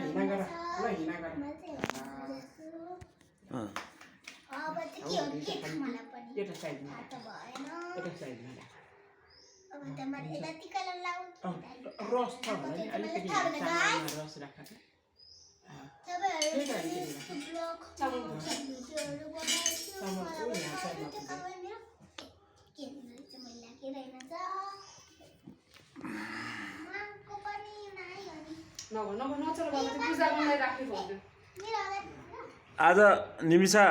हिना गर ल हिना गर अब चाहिँ के हो के मलाई पनि एउटा साइडमा थाहा त भएन एउटा साइडमा अब त मैले यता टिका लगाउँ रस छ होला नि अलिकति सामानमा रस राख त तपाईँहरू यस्तो ब्लग भिडियोहरू बनाइछु के रहेछ मैले के रहेछ माको पनि नाइ अनि नचल बाबा चाहिँ पूजा गर्नलाई राखेको हुन्छ आज निमिषा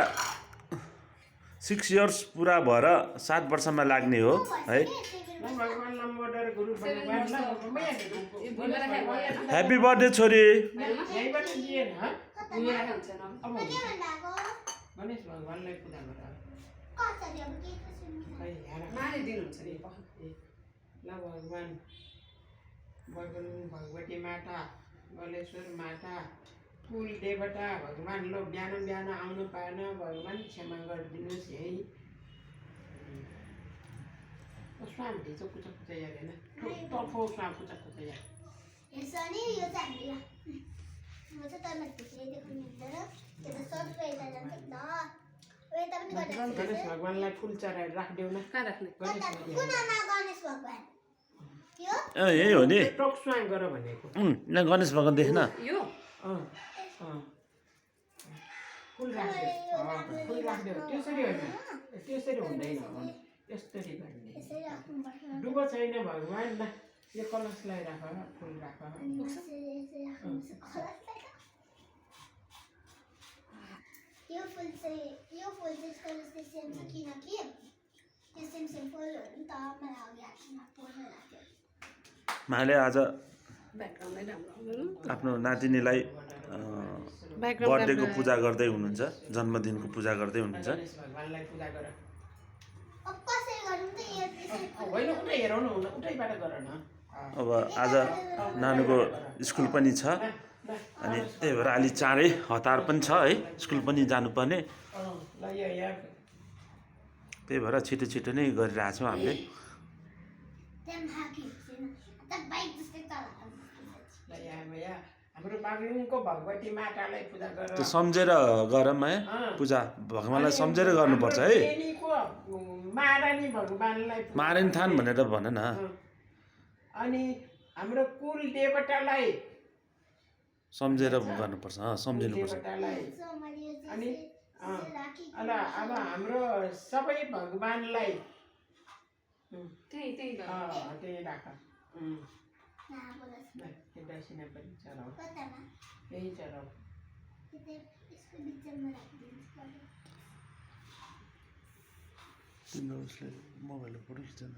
6 इयर्स पुरा भएर 7 वर्षमा लाग्ने हो है। भगवान नम्बर गुरु ह्यापी बर्थडे छोरी। यहीबाट दिए न दुई राखेको हुन्छ न अब के भन्दाको गणेश भगवानलाई पूजा गर कसरी अब के कसरी खै यहाँ माने दिनुहुन्छ नि ल भगवान भगवती माता गलेश्वर माता कुल देवता भगवान लो बिहान बिहान आउनु पाएन भगवान क्षमा गरिदिनुहोस् है स्वाम ढिचो कुचा कुचा हेरेन टफो स्वाम कुचा कुचा हेर यसो नि यो चाहिँ हामीले म चाहिँ तल भित्रै देख्नु मिल्दैन त्यो त सर्टको यता जान्छ नि त यता पनि गणेश भगवानलाई फुल चढाएर राखिदेऊ न कहाँ राख्ने कुनामा गणेश भगवान यो यही हो नि टक स्वाम गर भनेको न गणेश भगवान देख्न यो फुल राखिदेऊ फुल राखिदेऊ त्यसरी होइन त्यसरी हुँदैन यस्तरी गर्ने यसरी राख्नुपर्छ डुबो छैन भगवान ल यो कलशलाई राख फुल राख यो फुल चाहिँ कलशले सेम छ किनकि त्यो सेम फुलहरू नि त मलाई अघि हातमा पोल्न लाग्यो माले आज ब्याकग्राउन्डै राम्रो आफ्नो नातिनीलाई बर्थडेको पूजा गर्दै हुनुहुन्छ, जन्मदिनको पूजा गर्दै हुनुहुन्छ। गणेश भगवानलाई पूजा गर अब कसरी गरौँ त यो होइन उतै हेरौ न उतैबाट गर न अब आज नानुको स्कुल पनि छ अनि त्यही भएर अलि चाँडै हतार पनि छ है, स्कुल पनि जानुपर्ने। ल यहाँ त्यही भएर छिटो छिटो नै गरिरहेछौँ हामीले। त्यहाँ हाकी छैन त बाइक जस्तै चलाएको ल यहाँ हाम्रो बागलुङको भगवती मातालाई पूजा गर त्यो सम्झेर गरौँ है पूजा, भगवानलाई सम्झेर गर्नुपर्छ है। महारानी भगवानलाई मारेन थान भनेर भन न। अनि हाम्रो कुल देवतालाई सम्झेर गर्नुपर्छ, सम्झिनुपर्छ। अनि अब हाम्रो सबै भगवानलाई त्यही राख दक्षिणा पनि चढाऊ यही चढाऊ तिम्रो उसले मोबाइलले फोटो खिच्दैन।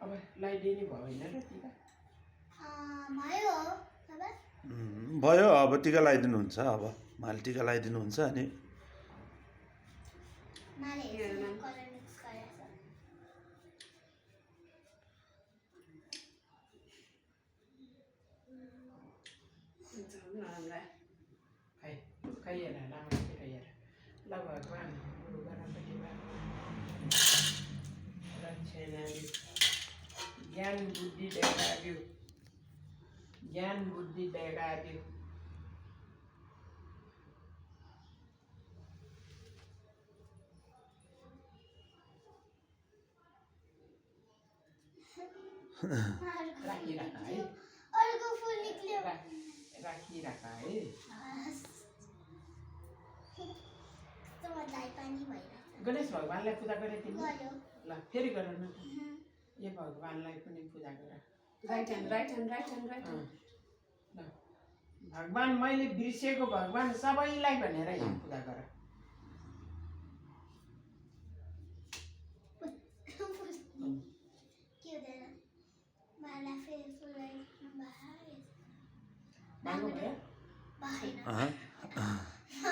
अब लगाइदिने भयो होइन र टिका भयो, अब टिका लगाइदिनुहुन्छ। अब माले टिका लगाइदिनुहुन्छ अनि खै हेर राम्रोतिर हेर ल भगवान गुरु गणपतिमा ज्ञान बुद्धि देखादियो ज्ञान बुद्धि देखादियो राखिराख है अर्को फुल निक्ल्यो राखिराख है गणेश भगवानलाई पूजा गरे तिमी ल फेरि गर न यो भगवानलाई पनि पूजा गर राइट ह्यान्ड ल भगवान मैले बिर्सेको भगवान सबैलाई भनेर यहाँ पूजा गर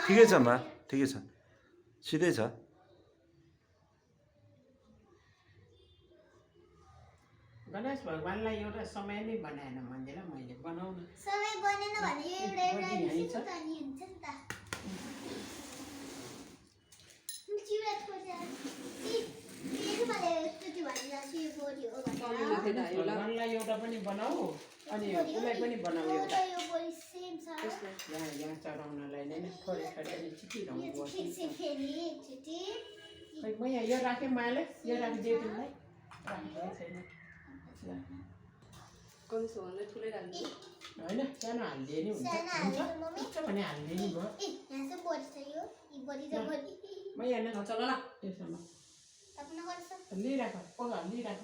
ठिकै छ मा, ठिकै छ, सिधै छ। गणेश भगवानलाई एउटा समय नै बनाएन मन्दिर मैले बनाउन समय बनेन भने यो एउटा हुन्छ नि हुन्छ नि त चिउरा खोजेर फेरि मलाई यस्तो भनिरहेको छु यो बोडी हो भनेर आउँदैन है ल भगवान्लाई एउटा पनि बनाऊ अनि उसलाई पनि बनाऊ यो एउटा र यो बडी सेम छ यहाँ यहाँ चढाउनलाई नै थोरै थोरै अनि छिटिरहनु यो पर्छ ठिक से फेरि एकचोटि खै म यहाँ यो राखेँ मायाले यो राखिदियो तिमीलाई राखिदिएको छैन ल कन्सो भन्दै ठुलै राख्नु होइन सानो हालिदिए नि हुन्छ सानो हुन्छ हाल्नु मम्मी हुन्छ भने हालिदिए नि भयो ए यहाँ चाहिँ बडी छ यो यी बडी र बडी म यहाँ चल ल त्यसमा अपना गर्छ लिइराख पगा लिइराख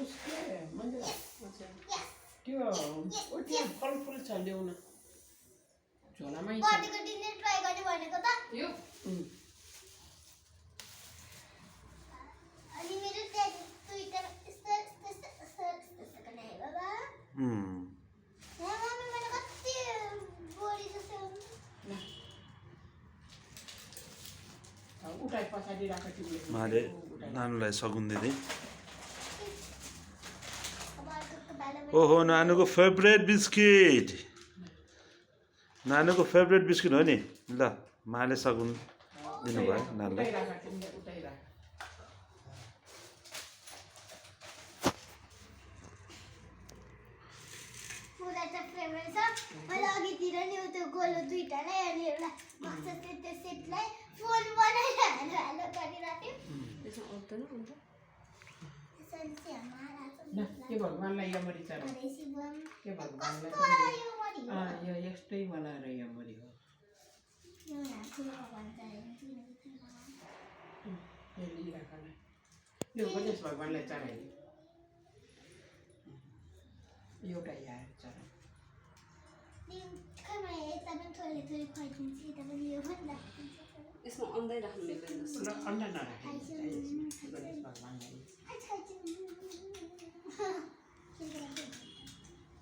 उसले मन्दिर त्यो त्यो फलफुल छ ल्याउन झोलामै छ बडीको डिनर ट्राई गर्ने भनेको त यो अनि मेरो ट्याग ट्विटर यस्तो यस्तो यस्तो यस्तो गर्ने है बाबा यहाँ मम्मी मैले कति बडी जस्तो उठाइ पछाडि राख तिमीले उहाँले नानुलाई सगुन दिँदै अब अर्को बेला ओहो नानुको फेभरेट बिस्किट नानुको फेभरेट बिस्किट हो नि ल माले सगुन दिनुभयो नानुलाई उठाइराख तिमीले उठाइराख पुरा त फेभरेट छ मैले अघितिर नि त्यो गोलो दुईटालाई अनि एउटा बक्स त्यो सेटलाई फोन बनाएर हालो गरिराख्यो त्यसमा आउँदैन हुन्छ सन्चै हमारा ल के भगवान्लाई यमरी चढाऊ हरे शिवम के भगवान्लाई कस्तो वाला यो मरी हो यो यस्तै वाला र यमरी हो यो यहाँ ठुलो भगवान चाहिन्छ यो लिइराख न यो गणेश भगवान्लाई चढाइदियो एउटा यहाँ चढाउ खैमा यता पनि थोरै थोरै खुवाइदिन्छु यता पनि यो पनि राखिदिन्छु यसमा अन्दै राख्नु मिल्दैन र अन्डा नराखिदिनु गणेश भगवान्लाई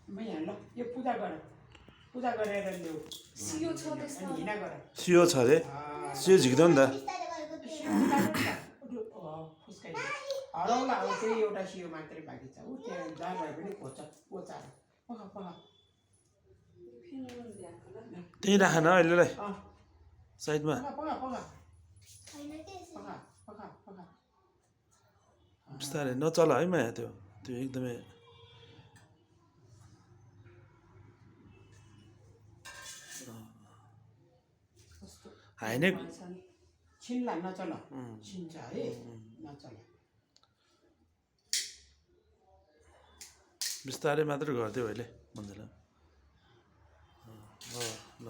म यहाँ ल यो पूजा गरेर ल्याऊ सियो छ त्यसमा अनि हिँडा गर सियो छ अरे सियो झिक्दो नि त बिस्तारै गरेको तेल फुस्काइदियो हराउला अब त्यही एउटा सियो मात्रै बाँकी छ ऊ त्यहाँ जहाँ भए पनि कोचाएर पख पख त्यहीँ राख न अहिलेलाई साइडमा पख पख पख छैन के यसो पख पख पख बिस्तारै नचल है माया त्यो एकदमै हाइने छिन्ला नचल छिन्छ है नचल बिस्तारै मात्रै गरिदियो अहिले मन्दिरलाई ल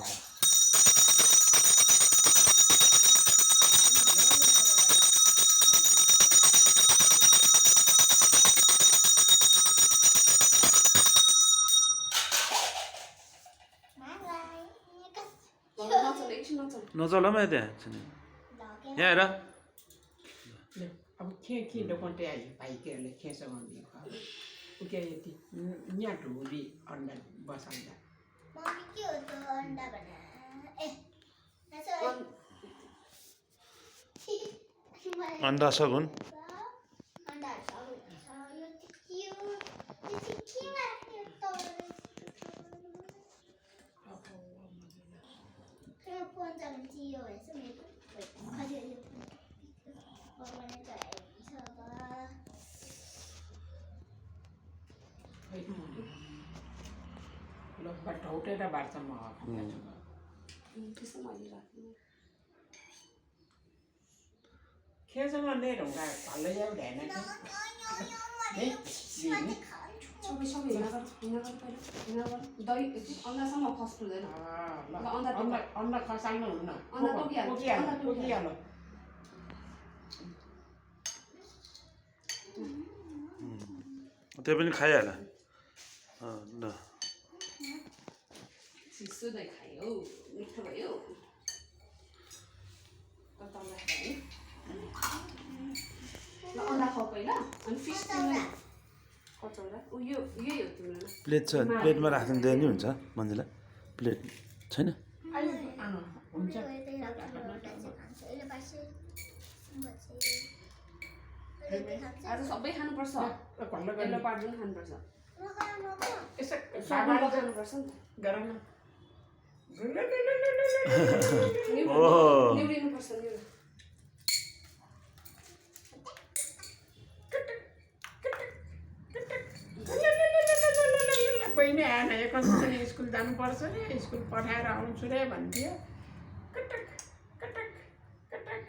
नचल एकछिन नचल नचल माया त्यहाँ यहाँ हेर अब के दोकानटे आयो भाइकेहरूले खेसो भनिदिएको ऊ के यति यहाँ ढुली अन्डा बसाउँदा मम्मी के हो त्यो अन्डा बना ए नाचो अन्डा सगुन अन्डा छ यो के राख्ने त त्यो फोन चाहिँ यो भएछ मेरो हजुर यो भगवान्ले चढाइदिन्छ अब ल ढौटेर बाँड्छ म त्यसमा मैले राख्नु खेसँग नै ढुङ्गा हल्लै जाऊ ध्यान सबै सबै हिँड्न गर पहिला हिँड्न गर दही अन्डासम्म फर्स्ट हुँदैन अन्डा खसाल्नु हुन्न अन्डा पोकिहाल्नु त्यो पनि खाइहाल ल चिसो दही खायो मिठो भयो ल अन्डा खाऊ पहिला अनि फिस कचौरा ऊ यो यही हो तिम्रो प्लेट छ प्लेटमा राख्नु दिए नि हुन्छ मन्दिरलाई प्लेट छैन हुन्छ आज सबै खानुपर्छ यसलाई पार्दैन खानुपर्छ यसो साबुन खानुपर्छ नि गरौँ न निउरिनुपर्छ निउर कोही नै आएन एकैछिन स्कुल जानुपर्छ रे स्कुल पठाएर आउँछु रे भन्थ्यो कटक कटक कटक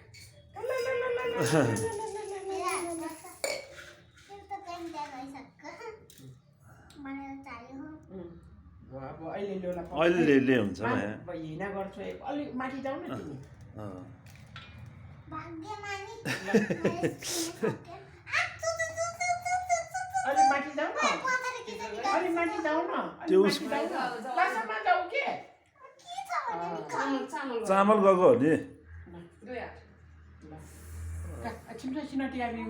अब अहिले ल्याउला अहिले ल्याउने हुन्छ हिँडा गर्छु अलिक माथि जाऊ न तिमी अलिक माथि जाऊ न अलिक माथि जाऊ न त्यो क्लासमा जाऊ के चामल गएको हो नि छिम्सा छिना टिकाबी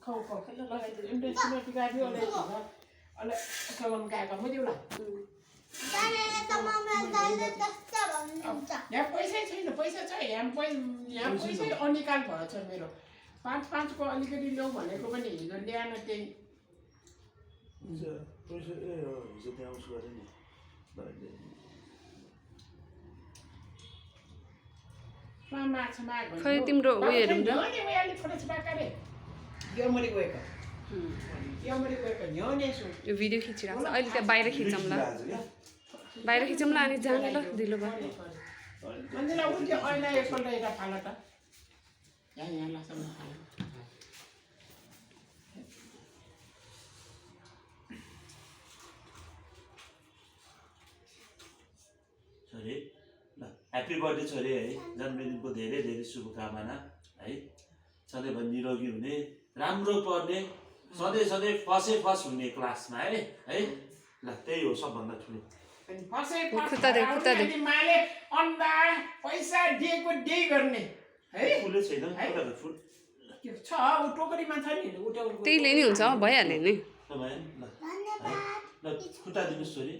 खाऊ खाऊ छिना टिकाबी गएको म दिउला यहाँ पैसै छैन पैसा छ यहाँ पैसै अनिकाल भएछ मेरो 5 को अलिकति ल्याऊ भनेको पनि हिजो ल्याएन त्यही खै तिम्रो उयोहरू यो भिडियो खिचिरहेको छ अहिले त्यहाँ बाहिर खिचौँला बाहिर खिचौँला अनि जाने ल ढिलो भयो ऐना एकपल्ट यता फाल त यहाँ लासम्म फाल छोरी ल ह्याप्पी बर्थडे छोरी है जन्मदिनको धेरै धेरै शुभकामना है सधैँभरि निरोगी हुने राम्रो पढ्ने सधैँ फर्स्ट हुने क्लासमा है ल त्यही हो सबभन्दा ठुलो माले अन्डा पैसा दिएको दे गर्ने है फुलै छैन फुल छ उ टोकरीमा छ नि त्यही लिने हुन्छ भइहाल्यो नि ल खुट्टा दिनुहोस् छोरी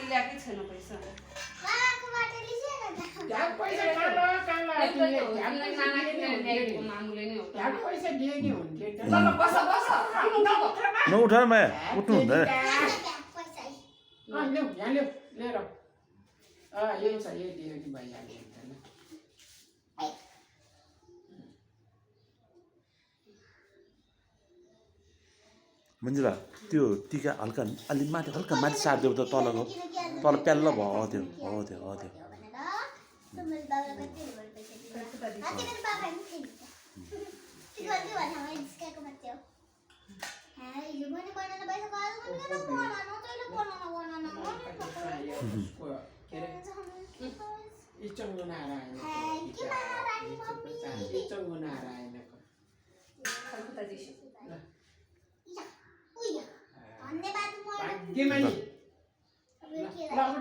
ल्याएकै छैन पैसा नउठाएर माया उठ्नु हुँदैन लिएर यही छ यही दियो नि भइहाल्यो मन्जुला त्यो टिका हल्का अलि माथि हल्का माथि सारिदेऊ त तलको तल प्याल्ल भयो हो त्यो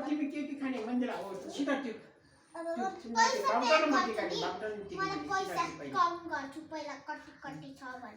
तिमी के खाने मन्दिर सिधा त्यो पैसा कम गर्छु पहिला कति छ भने